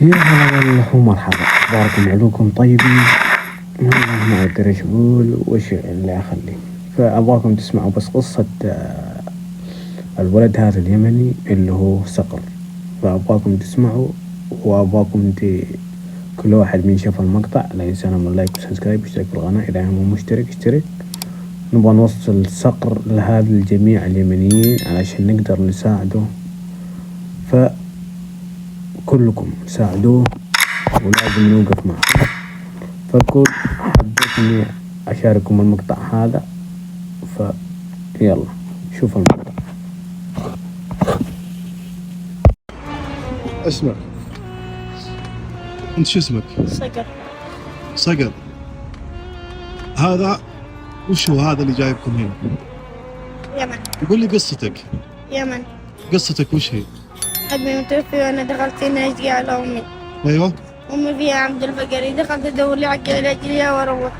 يا هلا والله ومرحبا، أخباركم علوكم طيبين؟ والله ما أقدر إيش أقول وإيش اللي أخلي. فأبغاكم تسمعوا بس قصة الولد هذا اليمني اللي هو صقر. فأبغاكم تسمعوا، وأبغاكم كل واحد من شاف المقطع لا ينسى من لايك وسبسكرايب واشتراك في القناة. إذا مو مشترك اشترك. نبغى نوصل صقر لهذا الجميع اليمنيين علشان نقدر نساعده، فكلكم ساعدوه ولازم نوقف معه. فكل حبيت اني اشارككم المقطع هذا، فيلا شوف المقطع. اسمع، انت شو اسمك؟ صقر. صقر. هذا وش هو هذا اللي جايبكم هنا؟ يمن. قول لي قصتك. يمن. قصتك وش هي؟ أبي متوفي وأنا دخلت هنا أشقي على أمي. ايوه. أمي فيها عبد الفقري، دخلت أدور لي حق علاج ليها وأروح.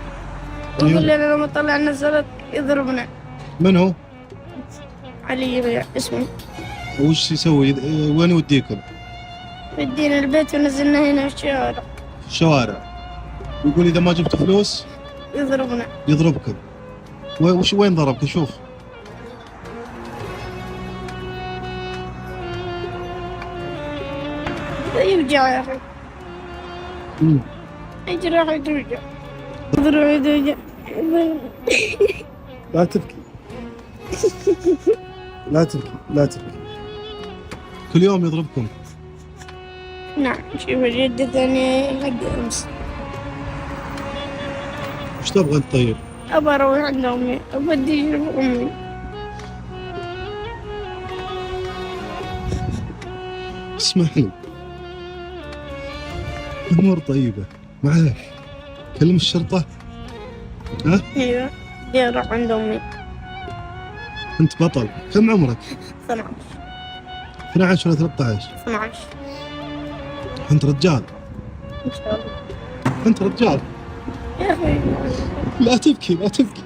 يقول لي أنا لما طلعنا الزلط يضربنا. من هو؟ علي اسمه. وش يسوي؟ وين يوديكم؟ ودينا البيت ونزلنا هنا في الشوارع. في الشوارع. يقول إذا ما جبت فلوس يضربنا. يضربكم. وين ضربك؟ شوف. يوجع يا أخي. يجرح يتوجع. يضرب يتوجع. لا تبكي. لا تبكي، لا تبكي. كل يوم يضربكم؟ نعم. شوف الجدة ثانية حق أمس. وش تبغى انت طيب؟ أبى أروح عند أمي، أبدي أشوف أمي. اسمعني، الأمور طيبة معلش. كلم الشرطة. ها؟ أيوة، بدي أروح عند أمي. أنت بطل. كم عمرك؟ 12. 12 ولا 13؟ 12. أنت رجال. إن شاء الله. أنت رجال. يا أخي لا تبكي، لا تبكي.